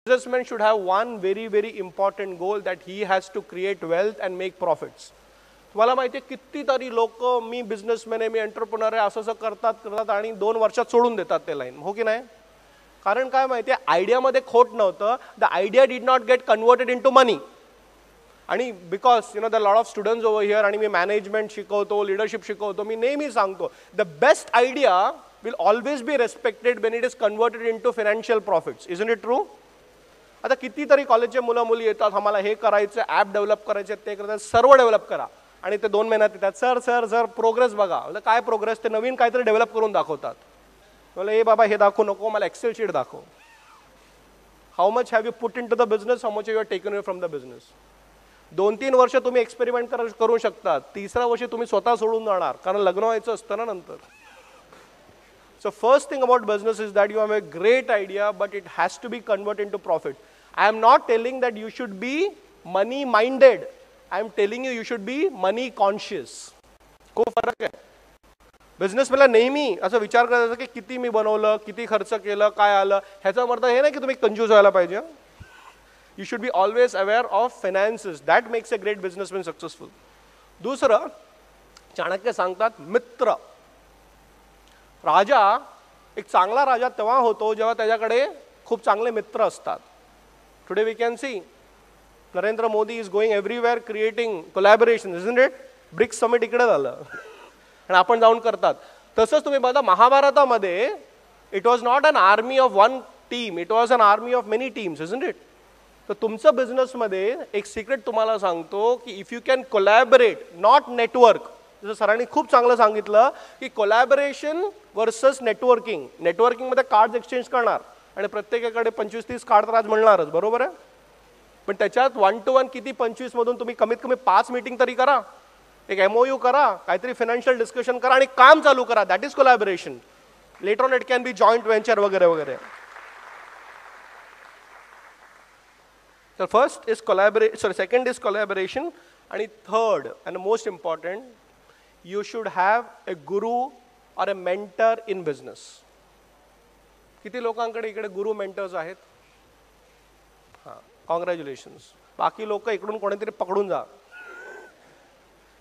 businessman should have one very important goal, that he has to create wealth and make profits. तुम्हाला माहिती आहे कितीतरी लोक मी businessman आहे, मी एंटरप्रेन्योर आहे असं करतात आणि 2 वर्षात सोडून देतात ते लाईन, हो की नाही? कारण काय माहिती आहे, आयडियामध्ये खोट नव्हतं. The idea did not get converted into money. आणि because the lot of students over here, आणि मी मॅनेजमेंट शिकवतो, लिडरशिप शिकवतो, मी नेहमी सांगतो the best idea will always be respected when it is converted into financial profits. Isn't it true? आता कितीतरी कॉलेजचे मुलं मुली येतात, आम्हाला हे करायचं, ॲप डेव्हलप करायचे, ते करायचं, सर्व डेव्हलप करा, आणि ते 2 महिन्यात येतात, सर प्रोग्रेस बघा. काय प्रोग्रेस? ते नवीन काहीतरी डेव्हलप करून दाखवतात. बोले ए बाबा हे दाखवू नको, मला एक्सेल शीट दाखव. How much have you put into the business, how much you are taken away from the business. 2-3 वर्ष तुम्ही एक्सपेरिमेंट करू शकता, 3ऱ्या वर्षी तुम्ही स्वतः सोडून जाणार, कारण लग्न व्हायचं असतं ना नंतर. So first thing about business is that you have a great idea, but it has to be converted into profit. I am not telling that you should be money minded. I am telling you should be money conscious. खूप फरक आहे. बिझनेसमॅनला नेहमी असं विचार करायचा की किती मी बनवलं, किती खर्च केलं, काय आलं, ह्याचा अर्थ हे नाही की तुम्ही कंजूस व्हायला पाहिजे. You should be always aware of finances. That makes a great businessman successful. दुसरं, चाणक्य सांगतात मित्र. राजा एक चांगला राजा तेव्हा होतो जेव्हा त्याच्याकडे खूप चांगले मित्र असतात. Today we can see Narendra Modi is going everywhere creating collaboration, isn't it? BRICS summit इकडे झालं आणि आपण जाऊन करतात. तसंच तुम्ही बघा महाभारतामध्ये it was not an army of one team, it was an army of many teams, isn't it? तर तुमचं बिझनेसमध्ये एक सिक्रेट तुम्हाला सांगतो की if you can collaborate, not network. जसं सरांनी खूप चांगलं सांगितलं की कोलॅबोरेशन वर्सेस नेटवर्किंग. नेटवर्किंगमध्ये कार्ड एक्सचेंज करणार आणि प्रत्येकाकडे 25-30 कार्ड तर आज मिळणारच, बरोबर आहे? पण त्याच्यात 1 to 1 किती 25 मधून तुम्ही कमीत कमी 5 मीटिंग तरी करा, एक MOU करा, काहीतरी फायनान्शियल डिस्कशन करा आणि काम चालू करा. That is collaboration. Later on it can be joint venture वगैरे वगैरे. तर first is collaboration, second is collaboration, आणि third and most important, you should have a guru or a mentor in business. किती लोकांकडे इकडे गुरु मेंटर्स आहेत? हां, congratulations. बाकी लोक इकडून कोणीतरी पकडून जा.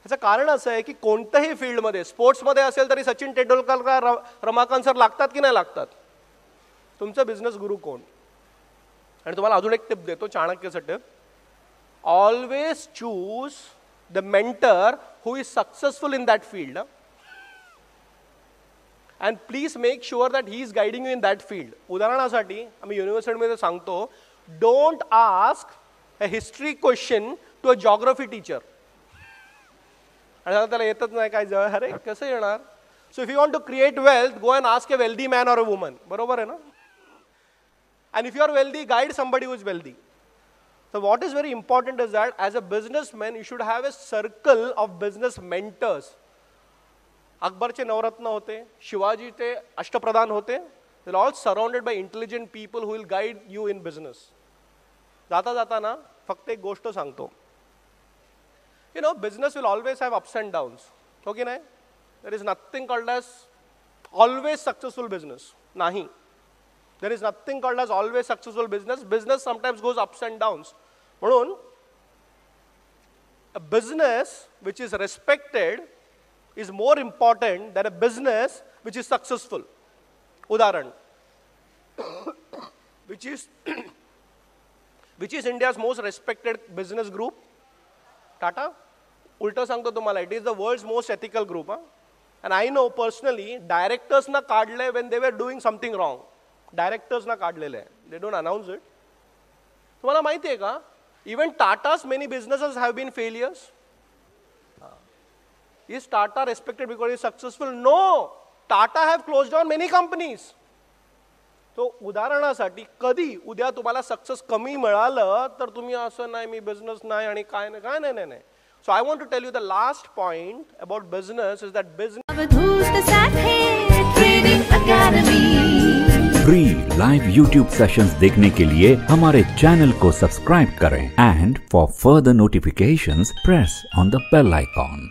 याचं कारण असं आहे की कोणत्याही फील्डमध्ये, स्पोर्ट्समध्ये असेल तरी सचिन तेंडुलकर, रमाकांत सर लागतात की नाही लागतात? तुमचं बिझनेस गुरु कोण? आणि तुम्हाला अजून एक टिप देतो, चाणक्यचं tip. Always choose the mentor who is successful in that field, and please make sure that he is guiding you in that field. उदाहरणासाठी आम्ही युनिव्हर्सिटीमध्ये सांगतो, don't ask a history question to a geography teacher. आणि त्याला येतच नाही काय, अरे कसं येणार? So if you want to create wealth, go and ask a wealthy man or a woman. बरोबर आहे ना? And if you are wealthy, guide somebody who is wealthy. So what is very important is that as a businessman, you should have a circle of business mentors. अकबरचे नवरत्न होते, शिवाजीचे अष्टप्रधान होते. They are all surrounded by intelligent people who will guide you in business. जाता जाताना फक्त एक गोष्ट सांगतो. Business will always have ups and downs. हो की नाही? There is nothing called as always successful business. नाही. There is nothing called as always successful business. Business sometimes goes ups and downs. म्हणून a business which is respected is more important than a business which is successful. उदाहरण, which is India's most respected business group? Tata. उलट सांगतो तुम्हाला, it is the world's most ethical group. And I know personally, directors ना काढले when they were doing something wrong. डायरेक्टर्सना काढलेले आहे. They don't announce it. तुम्हाला माहिती आहे का, even Tata's many businesses have been failures. Is Tata respected because is successful? No, Tata have close down many companies. तो उदाहरणासाठी कधी उद्या तुम्हाला सक्सेस कमी मिळालं तर तुम्ही असं नाही मी बिझनेस नाही आणि काय नाही काय नाही नाही. So I want to tell you the last point about business is that free live YouTube sessions देखने के लिए हमारे चैनल को सब्सक्राइब करें and for further notifications press on the bell icon.